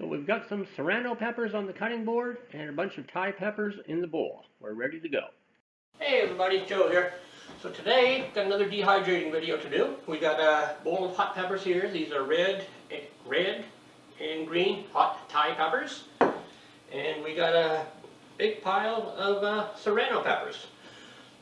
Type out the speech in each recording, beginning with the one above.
So we've got some Serrano peppers on the cutting board and a bunch of Thai peppers in the bowl. We're ready to go. Hey everybody, Joe here. So today, got another dehydrating video to do. We got a bowl of hot peppers here. These are red and green hot Thai peppers. And we got a big pile of Serrano peppers.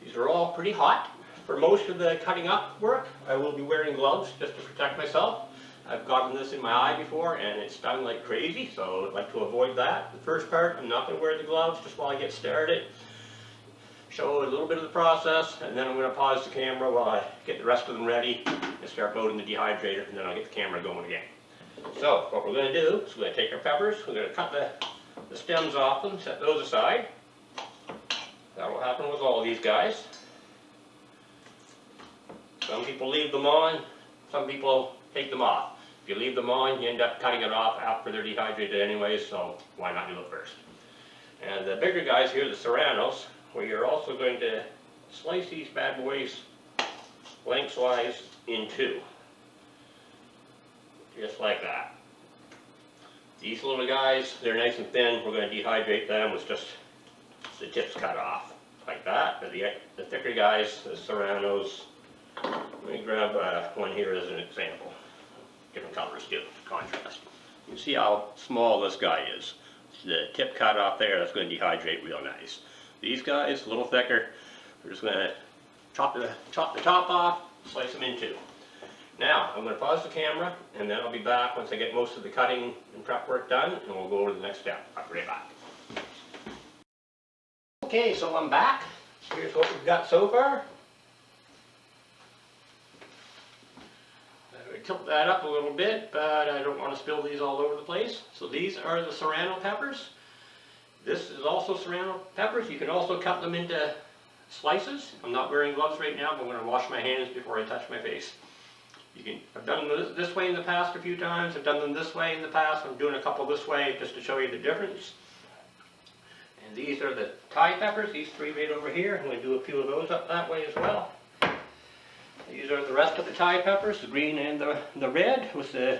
These are all pretty hot. For most of the cutting up work, I will be wearing gloves just to protect myself. I've gotten this in my eye before and it stung like crazy, so I'd like to avoid that. The first part, I'm not going to wear the gloves just while I get started. Show a little bit of the process, and then I'm going to pause the camera while I get the rest of them ready and start loading the dehydrator, and then I'll get the camera going again. So, what we're going to do is we're going to take our peppers, we're going to cut the stems off them, set those aside. That will happen with all these guys. Some people leave them on, some people take them off. If you leave them on, you end up cutting it off after they're dehydrated anyways, so why not do it first? And the bigger guys here, the Serranos, we are also going to slice these bad boys lengthwise in two. Just like that. These little guys, they're nice and thin. We're going to dehydrate them with just the tips cut off. Like that. The thicker guys, the Serranos, let me grab one here as an example. Different colors too, contrast. You see how small this guy is. The tip cut off there, that's going to dehydrate real nice. These guys, a little thicker, we're just going to chop the top off, slice them in two. Now, I'm going to pause the camera, and then I'll be back once I get most of the cutting and prep work done, and we'll go over to the next step. I'll be right back. Okay, so I'm back. Here's what we've got so far. Tilt that up a little bit, but I don't want to spill these all over the place. So these are the Serrano peppers. This is also Serrano peppers. You can also cut them into slices. I'm not wearing gloves right now, but I'm going to wash my hands before I touch my face. I've done them this way in the past a few times. I've done them this way in the past. I'm doing a couple this way just to show you the difference. And these are the Thai peppers. These three right over here. I'm going to do a few of those up that way as well. These are the rest of the Thai peppers, the green and the red with the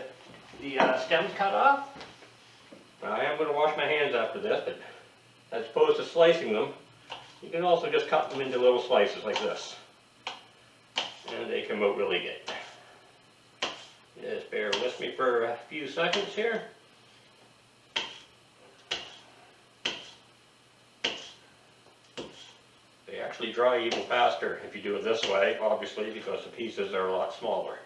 stems cut off. Now, I am going to wash my hands after this, but as opposed to slicing them, you can also just cut them into little slices like this. And they come out really good. Just bear with me for a few seconds here. They actually dry even faster if you do it this way, obviously, because the pieces are a lot smaller.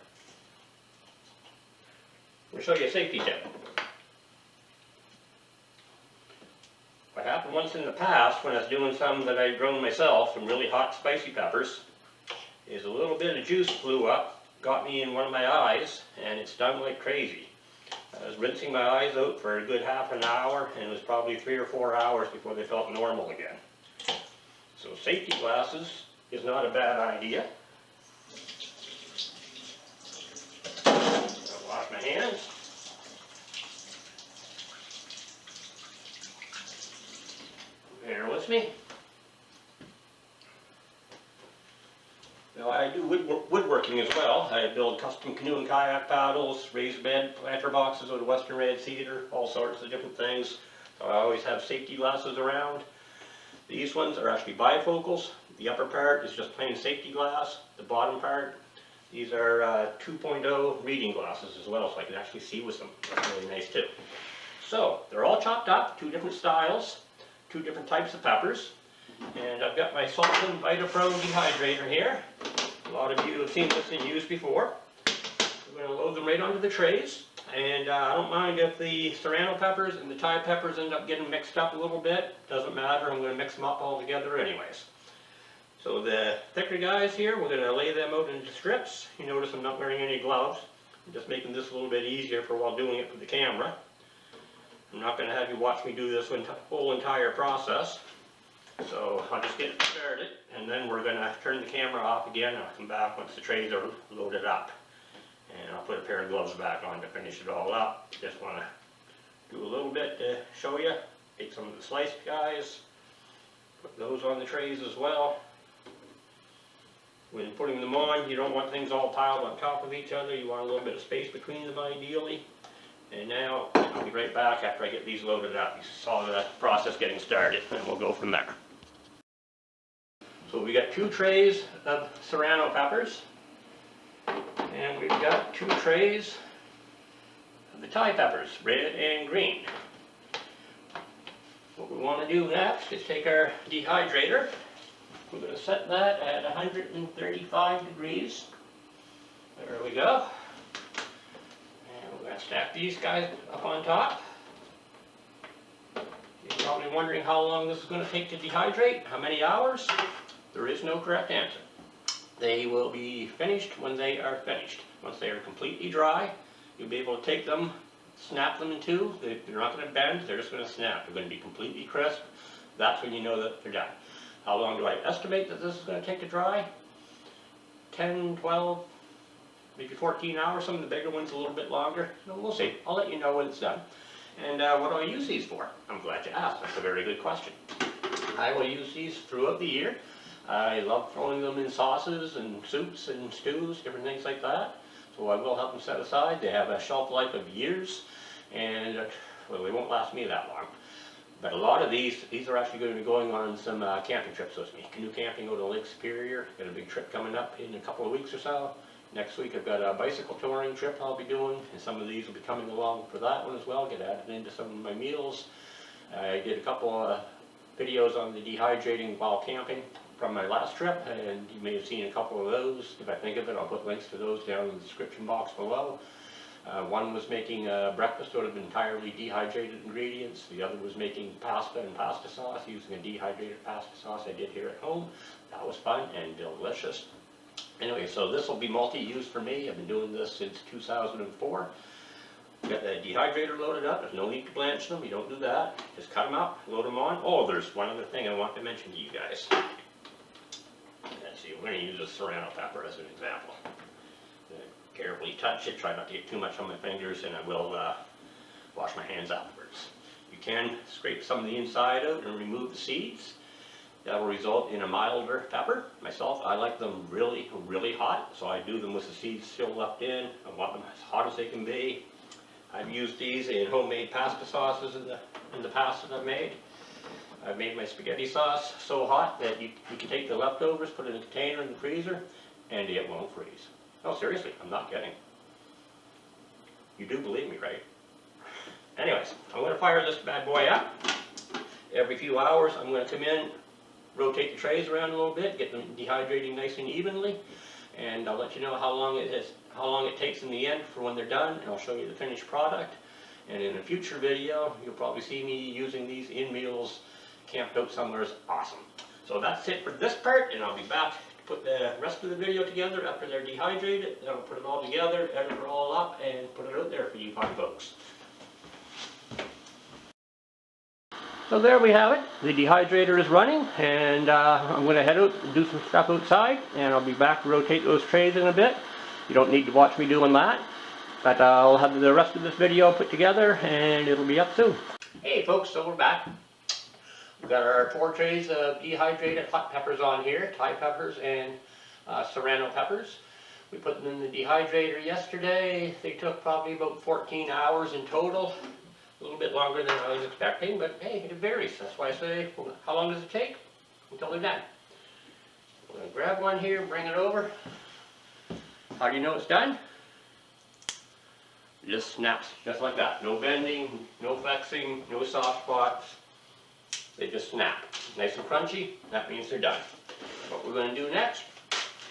I'll show you a safety tip. What happened once in the past when I was doing some that I'd grown myself, some really hot spicy peppers, is a little bit of juice flew up, got me in one of my eyes, and it stung like crazy. I was rinsing my eyes out for a good half an hour, and it was probably 3 or 4 hours before they felt normal again. So safety glasses is not a bad idea. I'll wash my hands. Bear with me. Now I do woodworking as well. I build custom canoe and kayak paddles, raised bed, planter boxes with a Western red cedar, all sorts of different things. So I always have safety glasses around. These ones are actually bifocals. The upper part is just plain safety glass. The bottom part, these are 2.0 reading glasses as well, so I can actually see with them. That's really nice too. So, they're all chopped up, 2 different styles, 2 different types of peppers. And I've got my Salton Vita Pro Dehydrator here. A lot of you have seen this in use before. We're going to load them right onto the trays. And I don't mind if the Serrano peppers and the Thai peppers end up getting mixed up a little bit. Doesn't matter, I'm going to mix them up all together anyways. So the thicker guys here, we're going to lay them out into strips. You notice I'm not wearing any gloves. I'm just making this a little bit easier for while doing it for the camera. I'm not going to have you watch me do this whole entire process. So I'll just get it started, and then we're going to turn the camera off again, and I'll come back once the trays are loaded up. And I'll put a pair of gloves back on to finish it all up. Just want to do a little bit to show you. Take some of the sliced guys, put those on the trays as well. When putting them on, you don't want things all piled on top of each other. You want a little bit of space between them ideally. And now I'll be right back after I get these loaded up. You saw the process getting started, and we'll go from there. So we got 2 trays of Serrano peppers, and we've got 2 trays of the Thai peppers, red and green. What we want to do next is take our dehydrator. We're going to set that at 135 degrees. There we go. And we're going to stack these guys up on top. You're probably wondering how long this is going to take to dehydrate, how many hours? There is no correct answer. They will be finished when they are finished. Once they are completely dry, you'll be able to take them, snap them in two. They're not going to bend, they're just going to snap. They're going to be completely crisp. That's when you know that they're done. How long do I estimate that this is going to take to dry? 10, 12, maybe 14 hours. Some of the bigger ones a little bit longer. No, we'll see. I'll let you know when it's done. And what do I use these for? I'm glad you asked. That's a very good question. I will use these throughout the year. I love throwing them in sauces and soups and stews, different things like that. So I will have them set aside. They have a shelf life of years, and well, they won't last me that long. But a lot of these are actually going to be going on some camping trips with me. Canoe camping out to Lake Superior. Got a big trip coming up in a couple of weeks or so. Next week I've got a bicycle touring trip I'll be doing, and some of these will be coming along for that one as well. Get added into some of my meals. I did a couple of videos on the dehydrating while camping from my last trip, and you may have seen a couple of those. If I think of it, I'll put links to those down in the description box below. One was making breakfast out of entirely dehydrated ingredients. The other was making pasta and pasta sauce using a dehydrated pasta sauce I did here at home. That was fun and delicious. Anyway, so this will be multi-use for me. I've been doing this since 2004. Got the dehydrator loaded up. There's no need to blanch them. You don't do that. Just cut them up, load them on. Oh, there's one other thing I want to mention to you guys. Let's see, we're going to use a Serrano pepper as an example. Carefully touch it, try not to get too much on my fingers, and I will wash my hands afterwards. You can scrape some of the inside out and remove the seeds. That will result in a milder pepper. Myself, I like them really, really hot, so I do them with the seeds still left in. I want them as hot as they can be. I've used these in homemade pasta sauces in the past that I've made. I've made my spaghetti sauce so hot that you can take the leftovers, put it in a container in the freezer, and it won't freeze. No, seriously, I'm not kidding. You do believe me, right? Anyways, I'm going to fire this bad boy up. Every few hours, I'm going to come in, rotate the trays around a little bit, get them dehydrating nice and evenly, and I'll let you know how long it takes in the end for when they're done, and I'll show you the finished product. And in a future video, you'll probably see me using these in meals, camped out somewhere. Is awesome. So that's it for this part, and I'll be back put the rest of the video together after they're dehydrated. Then I'll put it all together, edit it all up, and put it out there for you fine folks. So there we have it. The dehydrator is running, and I'm going to head out and do some stuff outside, and I'll be back to rotate those trays in a bit. You don't need to watch me doing that, but I'll have the rest of this video put together, and it'll be up soon. Hey folks, so we're back. We've got our 4 trays of dehydrated hot peppers on here, Thai peppers and Serrano peppers. We put them in the dehydrator yesterday. They took probably about 14 hours in total. A little bit longer than I was expecting, but hey, it varies. That's why I say, well, how long does it take? Until they're done. I'm going to grab one here, bring it over. How do you know it's done? It just snaps, just like that. No bending, no flexing, no soft spots. They just snap. Nice and crunchy, that means they're done. What we're going to do next,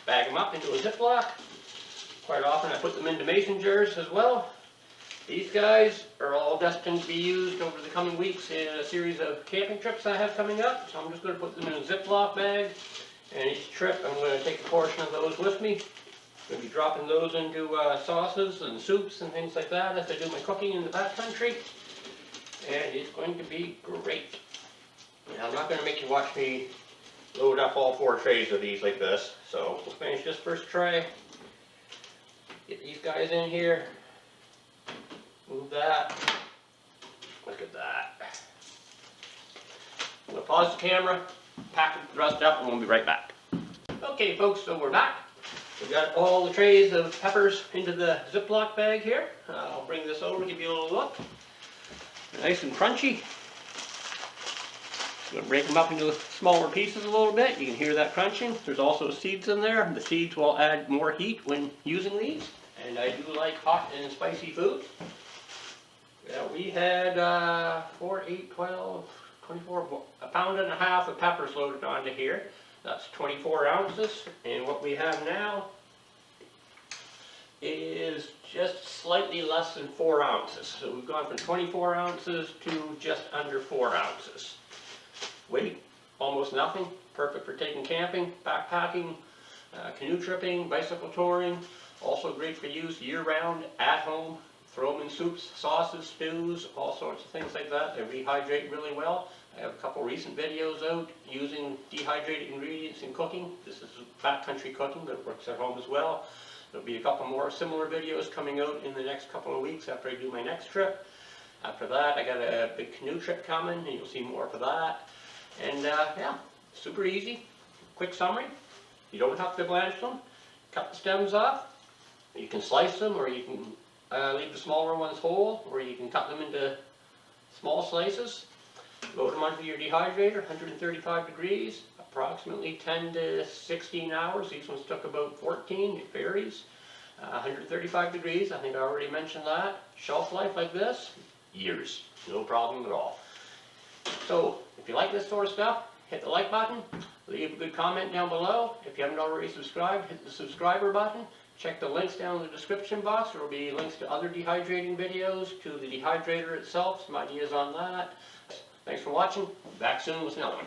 bag them up into a Ziploc. Quite often I put them into mason jars as well. These guys are all destined to be used over the coming weeks in a series of camping trips I have coming up. So I'm just going to put them in a Ziploc bag, and each trip I'm going to take a portion of those with me. I'm going to be dropping those into sauces and soups and things like that as I do my cooking in the backcountry. And it's going to be great. Now, I'm not going to make you watch me load up all 4 trays of these like this. So we'll finish this first tray. Get these guys in here. Move that. Look at that. I'm going to pause the camera, pack the rest up, and we'll be right back. Okay folks, so we're back. We got all the trays of peppers into the Ziploc bag here. I'll bring this over, give you a little look. Nice and crunchy. I'm going to break them up into smaller pieces a little bit. You can hear that crunching. There's also seeds in there. The seeds will add more heat when using these. And I do like hot and spicy food. Yeah, we had 4, 8, 12, 24, a pound and a half of peppers loaded onto here. That's 24 ounces. And what we have now is just slightly less than 4 ounces. So we've gone from 24 ounces to just under 4 ounces. Weight, almost nothing. Perfect for taking camping, backpacking, canoe tripping, bicycle touring. Also great for use year-round, at home. Throw them in soups, sauces, stews, all sorts of things like that. They rehydrate really well. I have a couple recent videos out using dehydrated ingredients in cooking. This is backcountry cooking, but it works at home as well. There'll be a couple more similar videos coming out in the next couple of weeks after I do my next trip. After that, I got a big canoe trip coming, and you'll see more for that. And yeah, super easy, quick summary. You don't have to blanch them. Cut the stems off. You can slice them, or you can leave the smaller ones whole, or you can cut them into small slices. Load them onto your dehydrator, 135 degrees, approximately 10 to 16 hours. These ones took about 14, it varies. 135 degrees, I think I already mentioned that. Shelf life like this, years, no problem at all. So, if you like this sort of stuff, hit the like button, leave a good comment down below. If you haven't already subscribed, hit the subscriber button. Check the links down in the description box. There will be links to other dehydrating videos, to the dehydrator itself, some ideas on that. Thanks for watching. Back soon with another one.